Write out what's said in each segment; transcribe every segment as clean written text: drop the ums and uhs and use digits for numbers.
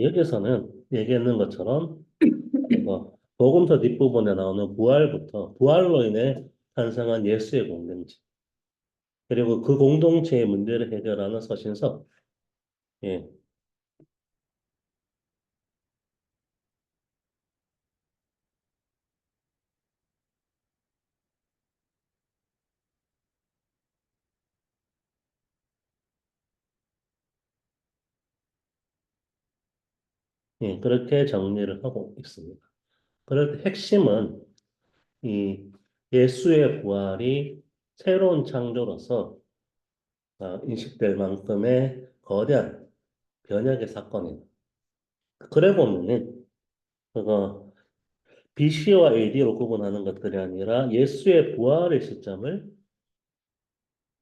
여기서는 얘기했는 것처럼 복음서 뒷부분에 나오는 부활부터 부활로 인해 탄생한 예수의 공동체 그리고 그 공동체의 문제를 해결하는 서신서 예, 그렇게 정리를 하고 있습니다. 그럴 때 핵심은 이 예수의 부활이 새로운 창조로서 인식될 만큼의 거대한 변혁의 사건이다. 그래 보면은 그거 BC와 AD로 구분하는 것들이 아니라 예수의 부활의 시점을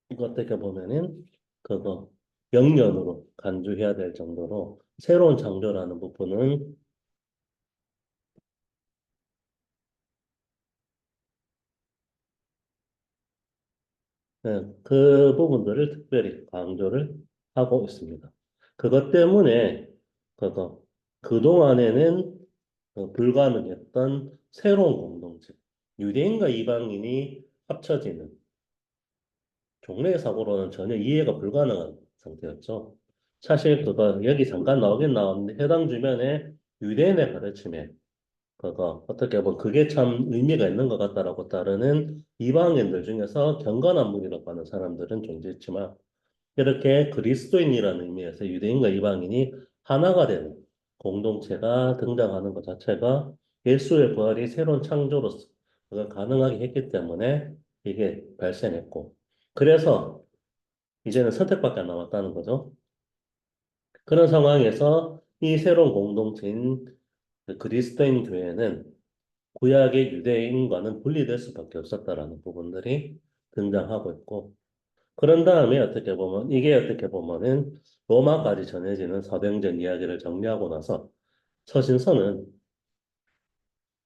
이거 어떻게 보면은 그거 영년으로 간주해야 될 정도로 새로운 창조라는 부분은 그 부분들을 특별히 강조를 하고 있습니다. 그것 때문에 그거 그동안에는 불가능했던 새로운 공동체, 유대인과 이방인이 합쳐지는 종래의 사고로는 전혀 이해가 불가능한 상태였죠. 사실 그거 여기 잠깐 나오긴 나왔는데 해당 주변에 유대인의 가르침에 그거 어떻게 보면 그게 참 의미가 있는 것 같다라고 따르는 이방인들 중에서 경건한 무리라고 하는 사람들은 존재했지만 이렇게 그리스도인이라는 의미에서 유대인과 이방인이 하나가 되는 공동체가 등장하는 것 자체가 예수의 부활이 새로운 창조로서 그걸 가능하게 했기 때문에 이게 발생했고 그래서 이제는 선택밖에 안 남았다는 거죠. 그런 상황에서 이 새로운 공동체인 그 그리스도인 교회는 구약의 유대인과는 분리될 수밖에 없었다라는 부분들이 등장하고 있고 그런 다음에 어떻게 보면 이게 어떻게 보면은 로마까지 전해지는 사도행전 이야기를 정리하고 나서 서신서는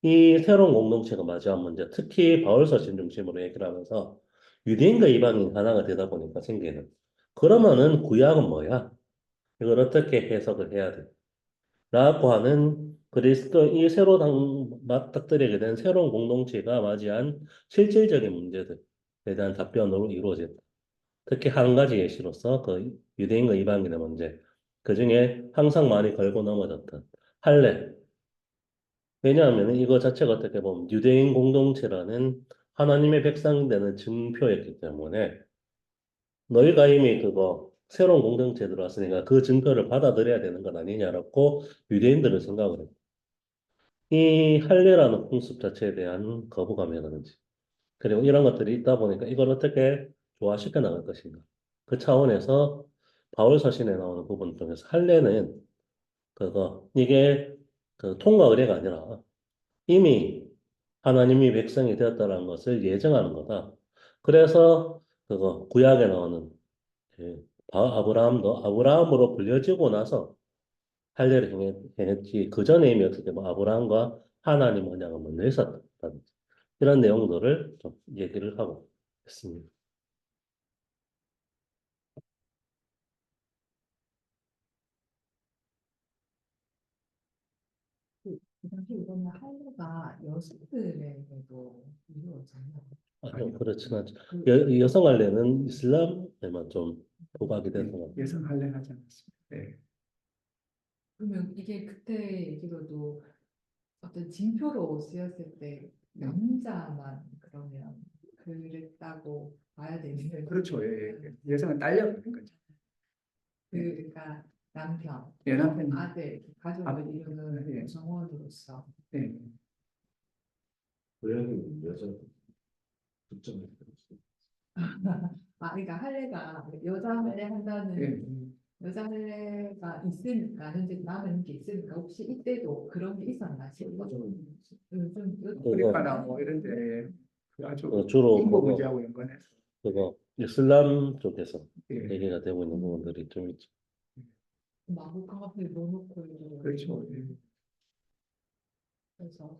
이 새로운 공동체가 마주한 문제, 특히 바울 서신 중심으로 얘기를 하면서 유대인과 이방인 하나가 되다 보니까 생기는 그러면은 구약은 뭐야? 이걸 어떻게 해석을 해야 돼? 라고 하는 그리스도 이 새로 맞닥뜨리게 된 새로운 공동체가 맞이한 실질적인 문제들에 대한 답변으로 이루어진다. 특히 한 가지 예시로서 그 유대인과 이방인의 문제, 그 중에 항상 많이 걸고 넘어졌던 할례. 왜냐하면 이거 자체가 어떻게 보면 유대인 공동체라는 하나님의 백성이 되는 증표였기 때문에 너희가 이미 그거 새로운 공동체에 들어왔으니까 그 증표를 받아들여야 되는 것 아니냐라고 유대인들은 생각을 해요. 이 할례라는 풍습 자체에 대한 거부감이라든지 그리고 이런 것들이 있다 보니까 이걸 어떻게 조화시켜 나갈 것인가. 그 차원에서 바울 서신에 나오는 부분 중에서 할례는 그거 이게 그 통과 의례가 아니라 이미 하나님이 백성이 되었다는 것을 예정하는 거다. 그래서 그거 구약에 나오는 그 아브라함도 아브라함으로 불려지고 나서 할례를 행했지 그 전에 이미 어떻게 뭐 아브라함과 하나님 언약을 먼저 했었다. 이런 내용들을 좀 얘기를 하고 있습니다. 그 당시 이거는 할례가 여성들에게도 이루어졌나요? 아니요, 그렇진 않죠. 그, 여성 할례는 이슬람에만 좀 부각이 네, 돼서 예상 할례하지 않았습니다. 네. 그러면 이게 그때 얘기로도 어떤 징표로 쓰였을 때 남자만 그러면 그랬다고 봐야 되는 그렇죠. 예, 예. 예상은 딸려가는 거죠. 예, 그러니까 남편, 예, 뭐 남편, 아들, 가족을 이루는 예, 구성원으로서 예. 고양이 여자 붙점을 그러니까 할례가 여자 할례 예. 한다는 여자 할례가 있으니까 현재 남은 게 있으니까 혹시 이때도 그런 게 있었나 싶어서 좀 그거 아프리카나 뭐 이런 데 아주 주로 인구 문제하고 연관해서 그거 이슬람 쪽에서 예, 얘기가 되고 있는 부분들이 좀 있죠. 마구 카페에 넣어놓고 이러고 그렇죠. 예. 그래서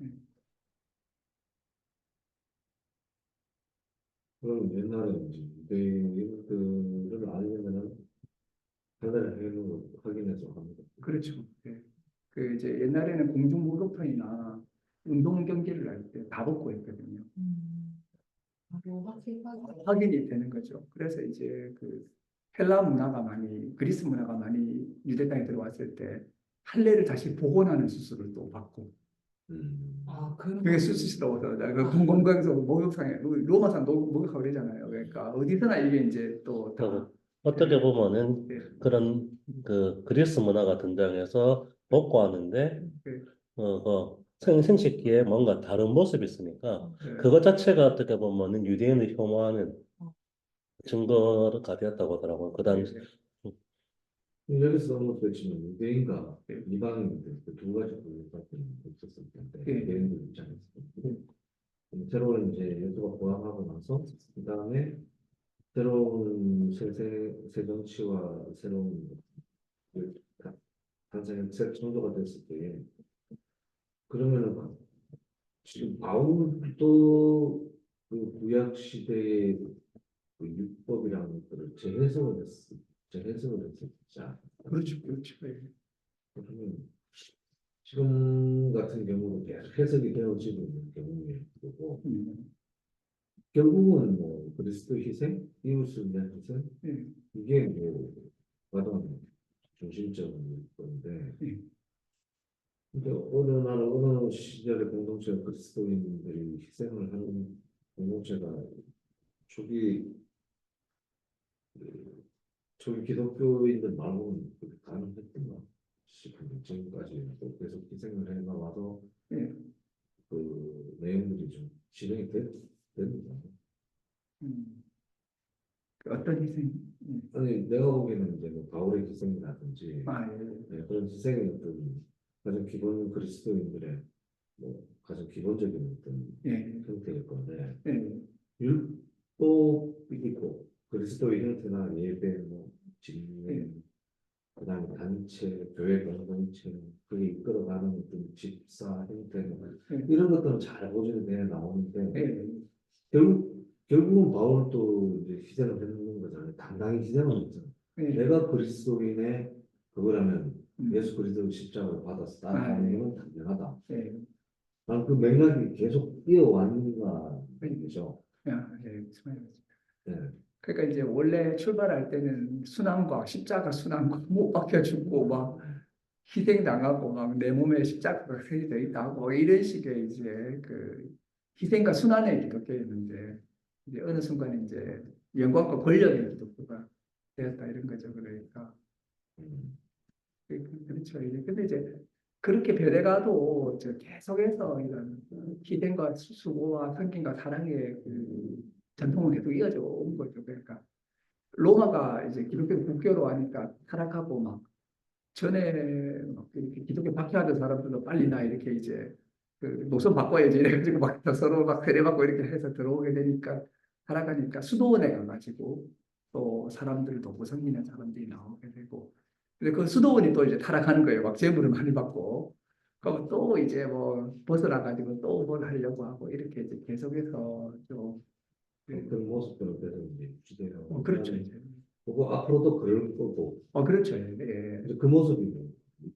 예. 그럼 옛날에 이제 유대인들을 알려면은 하늘의 해를 확인해서 합니다. 그렇죠. 예. 그 이제 옛날에는 공중 목욕탕이나 운동 경기를 할 때 다 벗고 했거든요. 바로 확실하게. 확인이 되는 거죠. 그래서 이제 그 헬라 문화가 많이 그리스 문화가 많이 유대 땅에 들어왔을 때 할례를 다시 복원하는 수술을 또 받고 그런 그게 수술이라고 하잖아요. 그 공공장소 목욕탕에 로마산 목욕하고 그러잖아요. 그러니까 어디서나 이게 이제 또 다 그리고 어떻게 보면은 예, 그런 그 그리스 문화가 등장해서 복구하는데 예, 생식기에 뭔가 다른 모습이 있으니까 예. 그것 자체가 어떻게 보면은 유대인을 혐오하는 증거가 되었다고 하더라고요. 그 당시. 여기서 너무 그렇지만 유대인과 예. 이방인들 그두 가지 분류밖에 없었을 텐데 예. 유대인들 입장에서 새로운 이제 예수가 부활하고 나서 그 다음에 새로운 새 정치와 새로운 그 탄생의 새 창조가 됐을 때 그러면은 지금 바울도 그 구약 시대의 그 율법이라는 것들을 재해석을 했었자. 그렇죠, 그렇죠. 예. 그러면 지금 같은 경우는 계속 해석이 되어지고 있는 경우일 거고 음, 결국은 뭐 그리스도 희생, 이웃을 위한 희생 예, 이게 뭐 가장 중심적인 건데 예. 근데 어느 날 어느 시절의 공동체가 그리스도인들이 희생을 하는 공동체가 초기 초기 기독교인들 말고는 그렇게 가능했던가 싶은데 지금까지 또 계속 희생을 해 나와서 예. 그 내용들이 좀 진행이 됩니다. 음. 그 어떤 희생? 예. 아니 내가 보기에는 이제 뭐 바울의 희생이라든지 아, 예. 네, 그런 희생의 어떤 가장 기본 그리스도인들의 뭐 가장 기본적인 어떤 예. 형태일 건데 예. 율법이고 그리스도의 형태나 예배 뭐 예. 진행 그다음에 단체 교회 공동체 그게 이끌어가는 어떤 집사 형태 예. 이런 것들은 잘 보존이 돼 나오는데 예. 결국은 바울도 이제 희생을 했는 거잖아요. 당당히 희생을 했잖아요. 예. 내가 그리스도인의 그거라면 음. 예수 그리스도의 십자가를 받아서 아, 따라가는 예. 것은 당연하다. 예. 나는 그 맥락이 계속 이어왔는가 거죠. 야, 예. 무슨 말인지. 네. 그러니까 이제 원래 출발할 때는 순환과 십자가 순환과 못 박혀 죽고 막 희생당하고 막 내 몸에 십자가가 새겨져 있다고 이런 식의 이제 그 희생과 순환의 기독교였는데 이제 어느 순간 이제 영광과 권력의 기독교가 되었다 이런 거죠. 그러니까 음. 그렇죠. 이제 근데 이제 그렇게 변해가도 저 계속해서 이런 희생과 수고와 섬김과 사랑의 그 전통은 계속 이어져 온 거죠. 그러니까 로마가 이제 기독교 국교로 하니까 타락하고 막 전에 막 이렇게 기독교 박해하던 사람들도 빨리 나 이렇게 이제 그 노선 바꿔야지 이래가지고 막 서로 막 세례받고 이렇게 해서 들어오게 되니까 타락하니까 수도원에 가가지고 또 사람들도 무성민한 사람들이 나오게 되고 근데 그 수도원이 또 이제 타락하는 거예요. 막 재물을 많이 받고 그럼 또 이제 뭐 벗어나가지고 또 뭘 하려고 하고 이렇게 이제 계속해서 좀 그런 모습들은 계속 이제 유지되어 그렇죠 이제 그리고 앞으로도 그럴 거고 그렇죠 예. 이제 그 모습이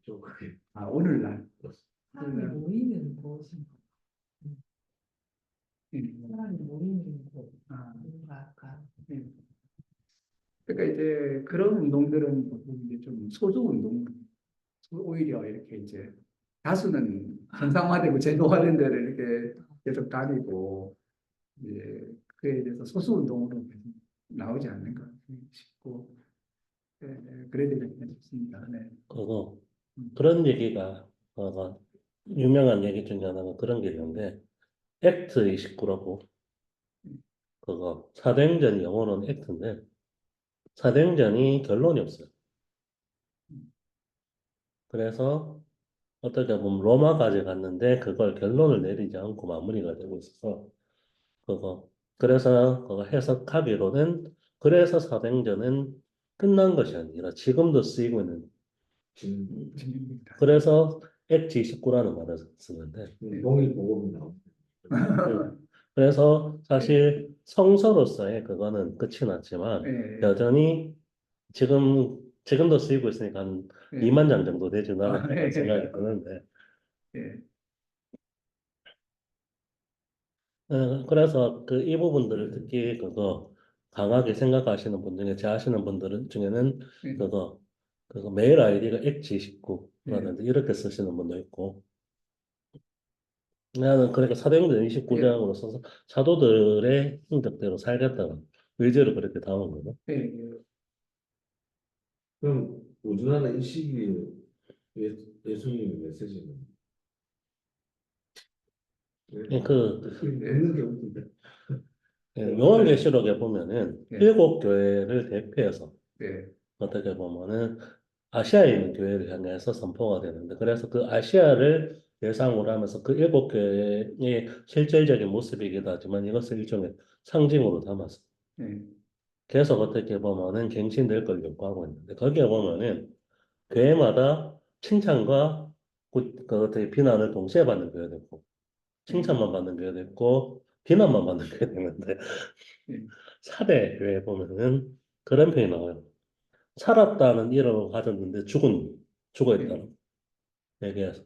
좀 그게 아 오늘날 사람이 모이는 곳인 거. 예. 사람이 모이는 곳. 아, 뭔가 약간 예. 그러니까 이제 그런 운동들은 보통 이제 좀 소수 운동, 오히려 이렇게 이제 다수는 정상화되고 제도화된 데를 이렇게 계속 다니고 이제 그에 대해서 소수 운동으로 계속 나오지 않는가 싶고 그래야 되겠다 싶습니다. 네. 그거 음. 그런 얘기가 유명한 얘기 중에 하나가 그런 게 있는데 액트 29라고 그거 사도행전 영어로는 액트인데 사도행전이 결론이 없어요. 그래서 어떻게 보면 로마까지 갔는데 그걸 결론을 내리지 않고 마무리가 되고 있어서 그거 그래서 그거 해석하기로는 그래서 사도행전은 끝난 것이 아니라 지금도 쓰이고 있는 진입니다. 그래서 액트 29라는 말을 쓰는데 동일 복음이 나옵니다. 그래서 사실 성서로서의 그거는 끝이 났지만 예. 여전히 지금 지금도 쓰이고 있으니까 한 예. 2만 장 정도 되지는 아, 않을까 예. 생각이 드는데 예. 그래서 그 이 부분들을 특히 그거 강하게 생각하시는 분 중에 제하시는 분들은 중에는 예. 그거 메일 아이디가 예. 엑지29라든지 이렇게 쓰시는 분도 있고 나는 그러니까 사도행전 예. 29장으로 써서 사도들의 행적대로 살겠다는 의지를 그렇게 담은 거죠. 예. 예. 그럼 우리나라 이 시기에 예수님의 메시지는 예, 없는 게 없는데. 요한계시록에 보면은 예. 일곱 교회를 대표해서 예. 어떻게 보면은 아시아에 있는 교회를 향해서 선포가 되는데 그래서 그 아시아를 대상으로 하면서 그 일곱 교회의 실질적인 모습이기도 하지만 이것을 일종의 상징으로 담아서 예. 계속 어떻게 보면은 갱신될 걸 요구하고 있는데 거기에 보면은 교회마다 칭찬과 그 어떻게 비난을 동시에 받는 교회도 있고 칭찬만 받는 교회도 있고 비난만 받는 교회도 있는데 예. 사대 교회 보면은 그런 표현이 나와요. 살았다는 이름을 가졌는데 죽어 예. 있다는 얘기해서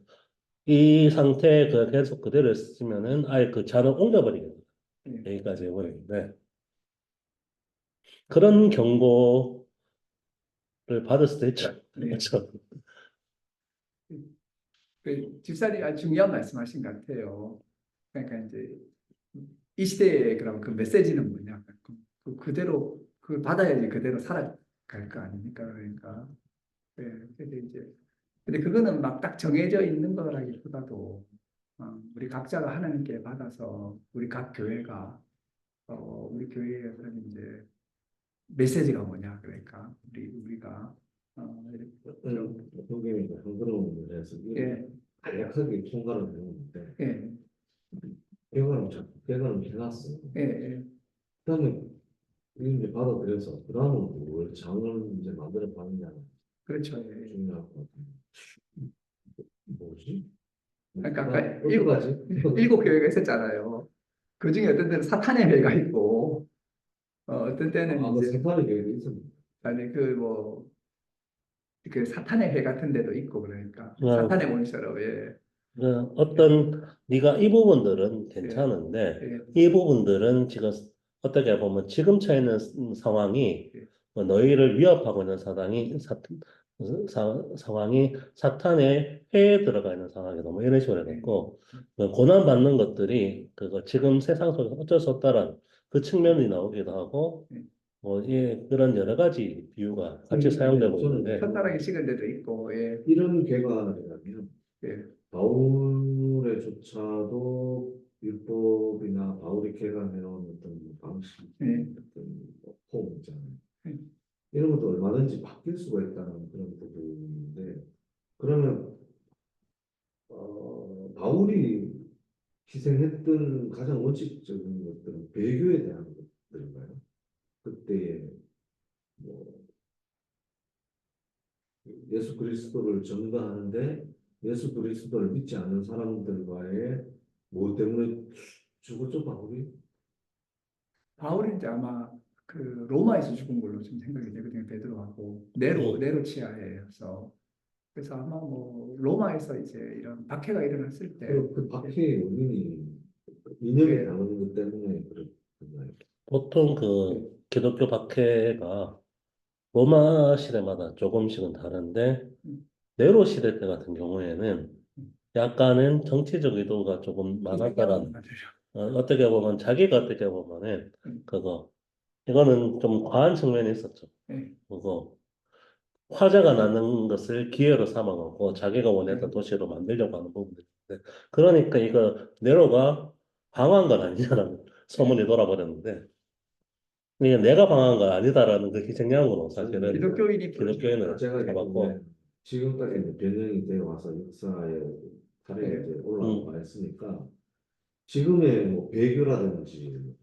이 상태에 그 계속 그대로 있으면은 아예 그 잔을 옮겨버리겠다 예. 여기까지 해버리는데 그런 경고를 받을 수도 있죠. 예. 그렇죠. 그 집사님 아주 중요한 말씀하신 것 같아요. 그러니까 이제 이 시대의 그럼 그 메시지는 뭐냐? 그대로 그 받아야지 그대로 살아갈 거 아닙니까? 그러니까 예, 근데 이제 근데 그거는 막 딱 정해져 있는 거라기보다도 우리 각자가 하나님께 받아서 우리 각 교회가 우리 교회에서는 이제 메시지가 뭐냐 그러니까 우리가 이렇게 성경이 한글로 해서 예, 간략하게 통과를 해놓는데 예, 개관은 해놨어. 예, 예, 그다음에 이걸 이제 받아들여서 그다음은 뭘 장을 이제 만들어 가느냐가 그렇죠. 예. 중요할 것 같아요. 뭐지? 그러니까 아까 어떡하지? 일곱 교회가 있었잖아요. 그 중에 어떤 때는 사탄의 회가 있고, 어떤 때는 그 이제, 사탄의 계획이 있습니다. 아니, 그 사탄의 회 같은 데도 있고, 그러니까. 어, 사탄의 원수로, 예, 네가 이 부분들은 예, 괜찮은데 예, 이 부분들은 지금 어떻게 보면 지금 처해 있는 상황이 예, 너희를 위협하고 있는 상황이 사탄의 회에 들어가 있는 상황이다. 뭐 이런 식으로 예, 해갖고 고난 받는 것들이 그거 지금 세상 속에서 어쩔 수 없다라는 그 측면이 나오기도 하고 예. 그런 여러 가지 비유가 같이 근데 사용되고 저는 있는데 천사랑이 식은 데도 있고, 예, 이런 개관이라면 예, 바울의 조차도 율법이나 바울이 개관해놓은 어떤 방식, 예, 어떤 폼 있잖아요. 예. 이런 것도 얼마든지 바뀔 수가 있다는 그런 부분인데 그러면 바울이 희생했던 가장 원칙적인 것들은 배교에 대한 것들인가요? 그때의 뭐 예수 그리스도를 전가하는데 예수 그리스도를 믿지 않는 사람들과의 뭐 때문에 죽었죠 바울이? 바울이 이제 아마 그 로마에서 죽은 걸로 좀 생각이 되거든요. 베드로하고 음, 네로 치하에서 그래서 아마 뭐 로마에서 이제 이런 박해가 일어났을 때 그 박해의 원인이 이념에 예, 당하는 것 때문에 그렇나요? 보통 예, 그 기독교 박해가 로마 시대마다 조금씩은 다른데 음, 네로 시대 때 같은 경우에는 음. 약간은 정치적 의도가 조금 그 얘기하면 많았다라는 맞아요. 어떻게 보면 자기가 어떻게 보면은 음, 그거 이거는 좀 과한 측면이 있었죠. 예, 그거 화재가 나는 것을 기회로 삼아갖고 자기가 원했던 예, 도시로 만들려고 하는 부분들이 있는데 그러니까 이거 네로가 방한 건 아니냐라는 예. 소문이 돌아버렸는데 이게 내가 방한 건 아니다라는 그 희생양으로 저는 사실은 기독교인이 기독교인을 제가 잡았고 보기에는 지금까지 이제 변형이 되어 와서 역사에 사례가 예, 이제 음, 올라와 있으니까 지금의 뭐 배교라든지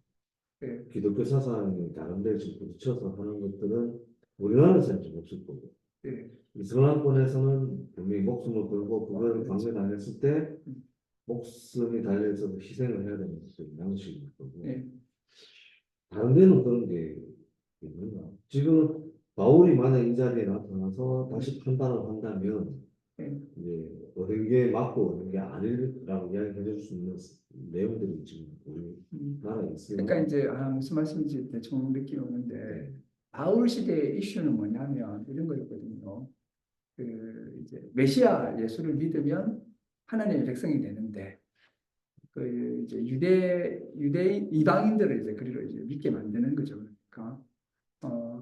예, 기독교 사상이 다른 데 지금 부딪혀서 하는 것들은 우리나라에서는 좀 없을 거고 예, 이슬람권에서는 분명히 목숨을 걸고 그걸 그렇지. 강요당했을 때 음, 목숨이 달려있어서 희생을 해야 되는 양식일 거고 예, 다른 데는 그런 게 있는가? 지금 바울이 만약 이 자리에 나타나서 다시 판단을 한다면 예. 이제 어떤 게 맞고 어떤 게 아니라고 이야기해 줄 수 있는 내용들이 지금 우리 나라에 있어요. 그러니까 이제 무슨 말씀인지 대충 느낌이 오는데 바울 시대의 이슈는 뭐냐면 이런 거였거든요. 그 이제 메시아 예수를 믿으면 하나님의 백성이 되는데 그 이제 유대인 이방인들을 이제 그리로 이제 믿게 만드는 거죠. 그러니까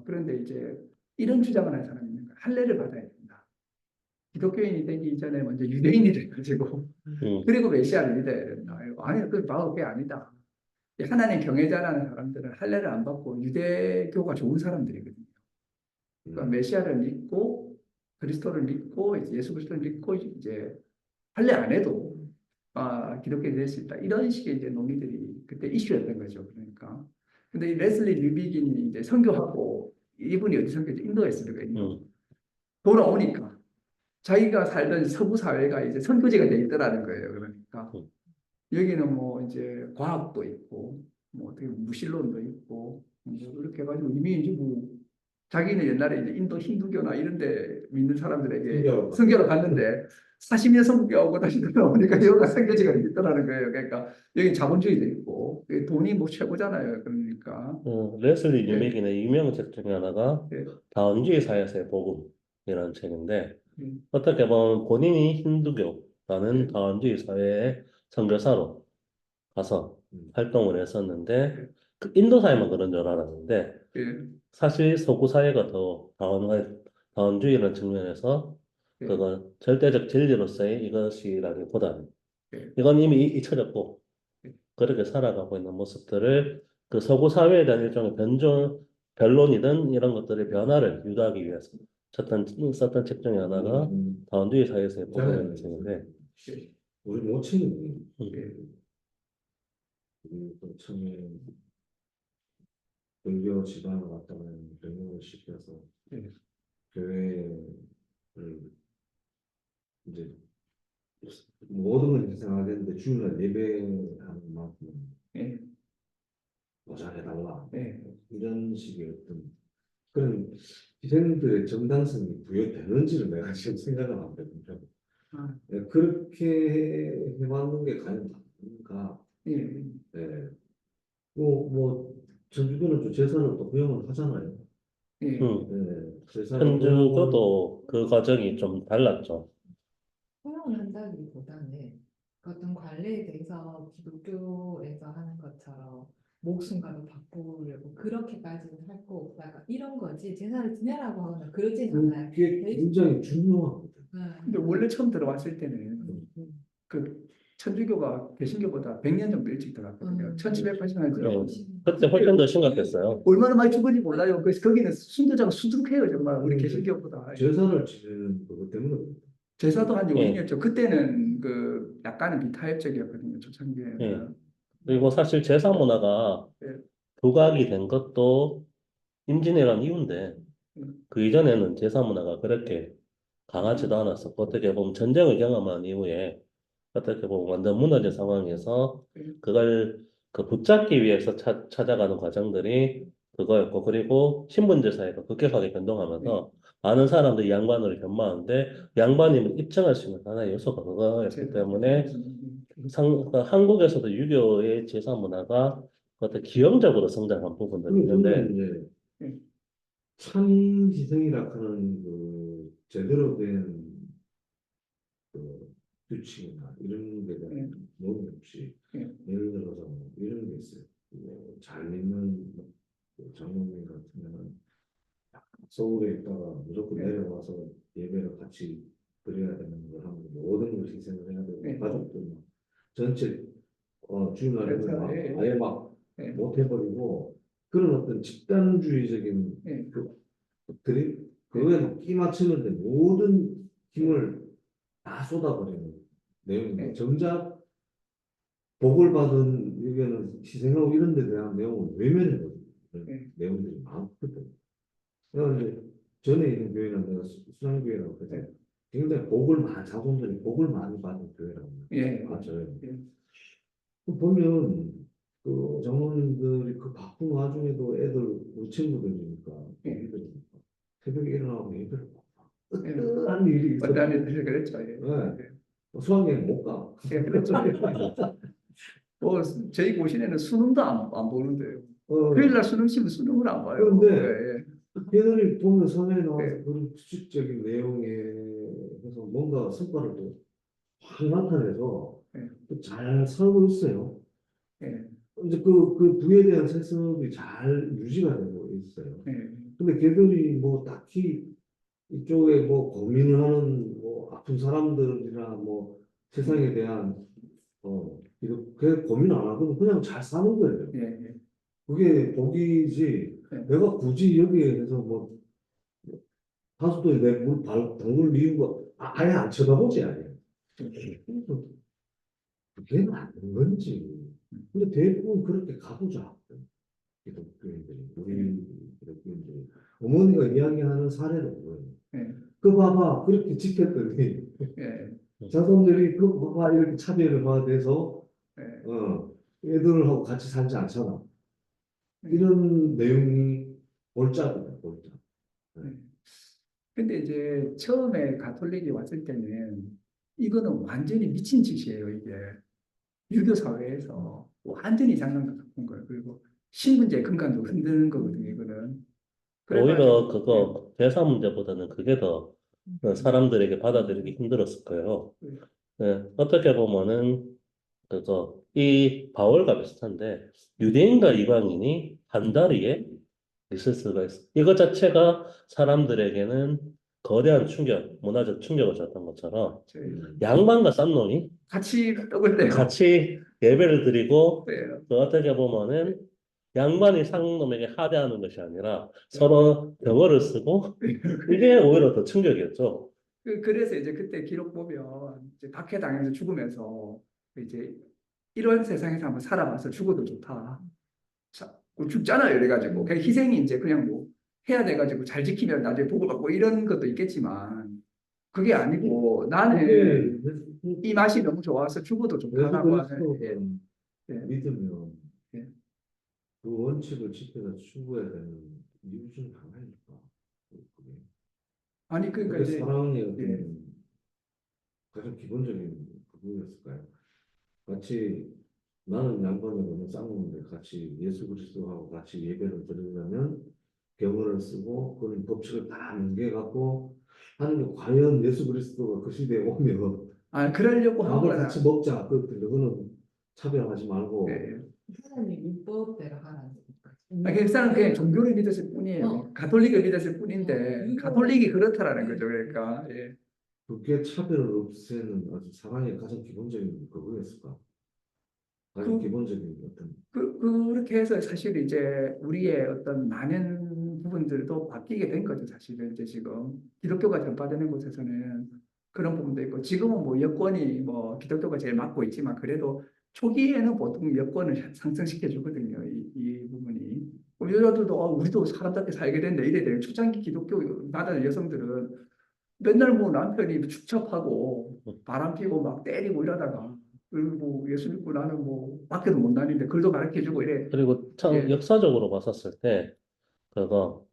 그런데 이제 이런 주장을 한 사람이 있는 거예요. 할례를 받아야 된다. 기독교인이 되기 이전에 먼저 유대인이 돼가지고 그리고 메시아를 믿어야 된다. 아니 그 바울 그게 아니다. 하나님 경외자라는 사람들은 할례를 안 받고 유대교가 좋은 사람들이거든요. 그러니까 메시아를 믿고 그리스도를 믿고 이제 예수 그리스도를 믿고 이제 할례 안 해도 기독교인이 될 수 있다. 이런 식의 이제 논의들이 그때 이슈였던 거죠. 그러니까. 근데 이 레슬리 류비긴이 이제 선교하고 이분이 어디 선교지? 인도에 있으니까 돌아오니까 자기가 살던 서부 사회가 이제 선교지가 돼 있더라는 거예요. 그러니까 여기는 뭐 이제 과학도 있고 뭐 어떻게 무신론도 있고 뭐 이렇게 해가지고 이미 이제 뭐 자기는 옛날에 이제 인도 힌두교나 이런 데 믿는 사람들에게 선교하러 선교를 갔는데 40년 선교하고 다시 돌아오니까 여기가 선교지가 있더라는 거예요. 그러니까 여기 자본주의도 있고 돈이 뭐 최고잖아요. 그러니까 레슬리 예, 뉴맥인의 유명 책 중에 하나가 예, 다원주의 사회에서의 복음이라는 책인데 예, 어떻게 보면 본인이 힌두교라는 예, 다원주의 사회의 선교사로 가서 활동을 했었는데 예, 그 인도 사회만 그런 줄 알았는데 예, 사실 서구 사회가 더 다원주의라는 측면에서 예, 그건 절대적 진리로서의 이것이라기보다는 예, 이건 이미 잊혀졌고 그렇게 살아가고 있는 모습들을 그 서구 사회에 대한 일종의 변론이든 이런 것들의 변화를 유도하기 위해서 썼던 책 중에 하나가 다원주의 사회에서의 복음이라는 책인데 예, 우리 모친이 예, 우리 또 처음에 불교 집안을 왔다는 병명을 시켜서 예, 교회를 이제 모든 걸 희생하겠는데 주일날 예배하는 만큼 예, 보장해달라 예. 이런 식의 어떤 그런 희생들의 정당성이 부여되는지를 내가 지금 생각을 안 되거든요. 아, 네, 그렇게 해왔는 게 과연 맞는가? 예, 네. 뭐 전주교는 또 제사를 또 허용을 하잖아요. 예. 음, 네, 제사를 허용을 천주교도 그 과정이 좀 달랐죠. 허용을 한다기보다는 어떤 관례에 대해서 기독교에서 하는 것처럼 목숨과도 바꾸려고 그렇게까지는 할 거 없다가 이런 거지 제사를 지내라고 하거나 그러진 않아요. 그게 굉장히 중요하거든요. 근데 원래 처음 들어왔을 때는 음. 그 천주교가 개신교보다 100년 정도 일찍 들어갔거든요. 1780년에 들어갔거든요. 그때 훨씬 더 심각했어요. 얼마나 많이 죽은지 몰라요. 그래서 거기는 순교자가 수두룩해요. 정말 우리 개신교보다. 제사를 지내는 그것 때문에 제사도 한 예, 5인이었죠. 그때는 그 약간은 비타협적이었거든요. 예. 초창기에는. 그리고 사실 제사 문화가 예, 부각이 된 것도 임진왜란 이후인데 예, 그 이전에는 제사 문화가 그렇게 강하지도 않았었고 어떻게 보면 전쟁을 경험한 이후에 어떻게 보면 완전 무너진 상황에서 예, 그걸 그 붙잡기 위해서 찾아가는 과정들이 그거였고 그리고 신분제 사회가 급격하게 예. 변동하면서 많은 사람들이 양반으로 변모하는데 양반임을 입증할 수 있는 하나의 요소가 그거였기 제사. 때문에 그러니까 한국에서도 유교의 제사 문화가 어떤 기형적으로 성장한 부분들이 있는데 저는 이제 예, 참 희생이라 하는 그 제대로 된 그 규칙이나 이런 데 예, 대한 논의 없이 예, 예를 들어서 뭐 이런 게 있어요. 뭐잘 믿는 그 장로님 같으면 서울에 있다가 무조건 예, 내려와서 예배를 같이 드려야 되는 걸 하면 모든 걸 희생을 해야 되고 예. 가족들 막 전체 주일날에는 그래서 막 예, 아예 막 예, 못 해버리고 그런 어떤 집단주의적인 예, 그 것들이 예, 그거에 막 끼 맞추는데 모든 힘을 다 쏟아버리는 내용인데 예, 정작 복을 받은 의견은 희생하고 이런 데 대한 내용은 외면해버리는 예, 내용들이 많거든. 그래서 이제 전에 있는 교회는 내가 수상교회라고 해서 예, 굉장히 복을 많이 자손들이 복을 많이 받은 교회라고 예, 맞아요. 예, 그 보면 그 장로님들이 그 바쁜 와중에도 애들 우리 친구들이니까 예, 애기들이니까 새벽에 일어나고 예배를 못 가. 예. 어떠한 일이 있어도 어떤 일들이 그렇죠. 예. 네. 수학여행 못 가. 예, 그렇죠. 뭐 저희 고시에는 수능도 안 보는데요. 토요일 날 수능 치면 수능을 안 봐요. 그런데 예, 걔들이 보면 서면에 나와서 네. 그런 수직적인 내용에 해서 뭔가 성과를 또 확 나타내서 예, 잘 살고 있어요. 예, 이제 그 부에 대한 세습이 잘 유지가 되고 있어요. 예, 근데 걔들이 뭐 딱히 이쪽에 뭐 고민을 하는 뭐 아픈 사람들이나 뭐 세상에 대한 그 고민 안 하고 그냥 잘 사는 거예요. 예, 예. 그게 복이지. 네. 내가 굳이 여기에 서 뭐 하수도에 내물 담글 이유가 아예 안 쳐다보지 아니에요. 그래서 그게 맞는 건지. 근데 대부분 그렇게 가보자. 기독교인들이 우리 기독교인들이 어머니가 이야기하는 사례도 보여요. 예, 그 봐봐 그렇게 지켰더니 예, 자손들이 그 봐봐 이렇게 차별화돼서 예. 애들하고 같이 살지 않잖아. 이런 내용이 골자거든, 골자. 근데 이제 처음에 가톨릭이 왔을 때는 이거는 완전히 미친 짓이에요, 이게. 유교 사회에서 완전히 장난감 같은 거예요. 그리고 신분제 근간도 흔드는 거거든요, 이거는. 오히려 그래가지고, 그거 대사 문제보다는 그게 더 사람들에게 받아들이기 힘들었을 거예요. 예, 네, 어떻게 보면은 그거 이 바울과 비슷한데 유대인과 이방인이 한 자리에 있을 수가 있어. 이것 자체가 사람들에게는 거대한 충격, 문화적 충격을 줬던 것처럼 저희 양반과 쌍놈이 같이 떡을 떼고, 같이 예배를 드리고 예, 또 어떻게 보면은 양반이 쌍놈에게 하대하는 것이 아니라 서로 병어를 쓰고 이게 오히려 더 충격이었죠. 그래서 이제 그때 기록 보면 이제 박해당해서 죽으면서 이제 이런 세상에서 한번 살아봐서 죽어도 좋다. 자, 뭐 죽잖아요. 이래가지고. 그냥 희생이 이제 그냥 뭐 해야 돼가지고 잘 지키면 나중에 복을 받고 이런 것도 있겠지만 그게 아니고 나는 이 맛이 너무 좋아서 죽어도 예수 좋다라고 하는 그리스도가 예, 믿으면 예. 그 원칙을 지켜서 추구해야 되는 이유 중 하나니까. 그게. 아니 그러니까 그게 이제 사랑의 예, 어떤 가장 기본적인 부분이었을까요? 같이 나는 양반이고 쌍놈인데 같이 예수 그리스도하고 같이 예배를 드리려면 경을 쓰고 그런 법칙을 다 명개갖고 하는 게 과연 예수 그리스도가 그 시대에 오면 아 그러려고 한 밥을 거는 같이 먹자. 그거는 차별하지 말고 예. 하나님 율법대로 하라는 거니까. 아, 그 사람은 그냥 종교를 믿었을 뿐이에요. 어. 가톨릭을 믿었을 뿐인데 가톨릭이 그렇다라는 거죠. 그러니까 예. 그게 차별을 없애는 아주 사랑의 가장 기본적인 그거였을까? 가장 그 기본적인 어떤 그렇게 해서 사실 이제 우리의 어떤 많은 부분들도 바뀌게 된 거죠. 사실은 이제 지금 기독교가 전파되는 곳에서는 그런 부분도 있고 지금은 뭐 여권이 뭐 기독교가 제일 맡고 있지만 그래도 초기에는 보통 여권을 상승시켜 주거든요. 이 부분이. 여자들도 우리도 사람답게 살게 된다 이래 돼요. 초창기 기독교 나다는 여성들은 맨날 뭐 남편이 축첩하고 바람 피고 막 때리고 이러다가 그리고 뭐 예수 믿고 나는 뭐 밖에도 못 다니는데 글도 가르쳐주고 이래. 그리고 참 예. 역사적으로 봤었을 때 그거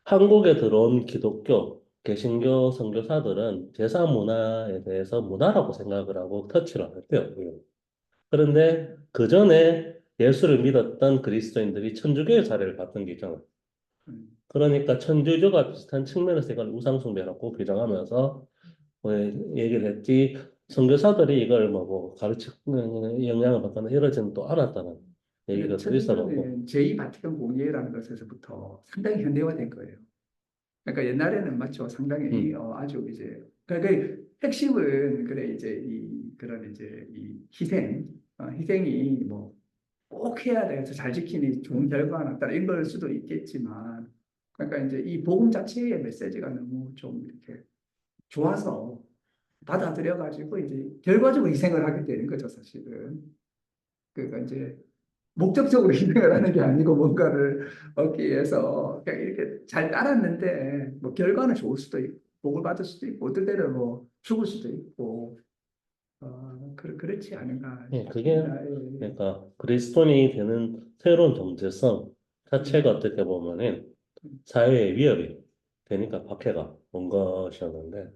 한국에 들어온 기독교, 개신교 선교사들은 제사 문화에 대해서 문화라고 생각을 하고 터치를 안 했대요. 그런데 그 전에 예수를 믿었던 그리스도인들이 천주교의 사례를 봤던 게 있잖아요. 음. 그러니까 천주교가 비슷한 측면에서 이걸 우상숭배라고 규정하면서 뭐 얘기를 했지 선교사들이 이걸 뭐 가르치는 영향을 받거나 이러지는 또 않았다는 근데 얘기가 또 있어갖고 천주교는 제2 바티칸 공의회라는 것에서부터 상당히 현대화된 거예요. 그러니까 옛날에는 맞죠. 상당히 음. 아주 이제 그러니까 그 핵심은 그래 이제 이 그런 이제 이 희생 희생이 뭐 꼭 해야 돼서 잘 지키니 좋은 결과가 났다 이런 걸 수도 있겠지만 그러니까 이제 이 복음 자체의 메시지가 너무 좀 이렇게 좋아서 받아들여 가지고 이제 결과적으로 희생을 하게 되는 거죠 사실은. 그러니까 이제 목적적으로 희생을 하는 게 아니고 뭔가를 얻기 위해서 그냥 이렇게 잘 따랐는데 뭐 결과는 좋을 수도 있고 복을 받을 수도 있고 어떨 때는 뭐 죽을 수도 있고 그렇지 않은가 예, 그게 싶습니다. 예. 그러니까 그리스도인이 되는 새로운 정체성 자체가 어떻게 보면은 사회에 위협이 되니까 박해가 온 것이었는데,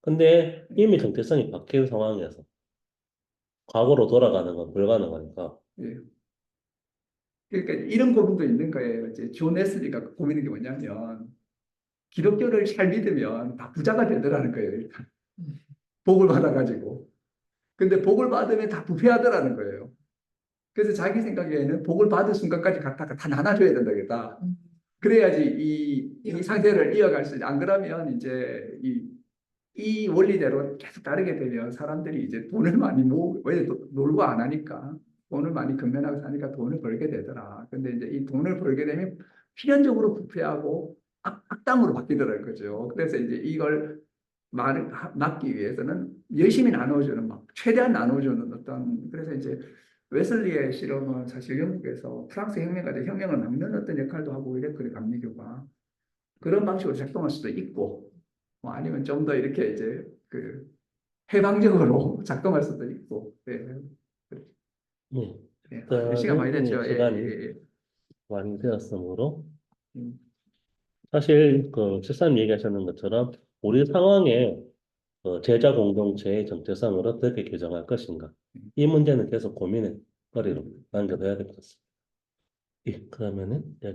근데 이미 정체성이 바뀐 상황에서 과거로 돌아가는 건 불가능하니까, 예. 그러니까 이런 고민도 있는 거예요. 이제 존 웨슬리가 고민한 게 뭐냐면 기독교를 잘 믿으면 다 부자가 되더라는 거예요. 일단 복을 받아가지고. 근데 복을 받으면 다 부패하더라는 거예요. 그래서 자기 생각에는 복을 받을 순간까지 갖다가 다 나눠줘야 된다겠다. 그래야지 이 상태를 이어갈 수 있지. 안 그러면 이제 이 원리대로 계속 따르게 되면 사람들이 이제 돈을 많이 모으고, 왜 놀고 안 하니까 돈을 많이 건면하고 사니까 돈을 벌게 되더라. 근데 이제 이 돈을 벌게 되면 필연적으로 부패하고 악당으로 바뀌더라는 거죠. 그래서 이제 이걸 막기 위해서는 열심히 나눠주는, 막 최대한 나눠주는 어떤, 그래서 이제 웨슬리의 실험은 사실 영국에서 프랑스 혁명가 때 혁명을 막는 어떤 역할도 하고 이랬거든요, 감리교가. 그런 방식으로 작동할 수도 있고, 뭐 아니면 좀 더 이렇게 이제 그 해방적으로 작동할 수도 있고, 예, 예, 예. 아, 시간 많이 됐죠. 예, 시간이 예, 예. 많이 되었으므로, 음, 사실 그 실사님 얘기하셨는 것처럼 우리 상황에 제자 공동체의 정체성을 어떻게 규정할 것인가. 이 문제는 계속 고민의 거리로 남겨둬야 될 것 같습니다. 예, 그러면은 여기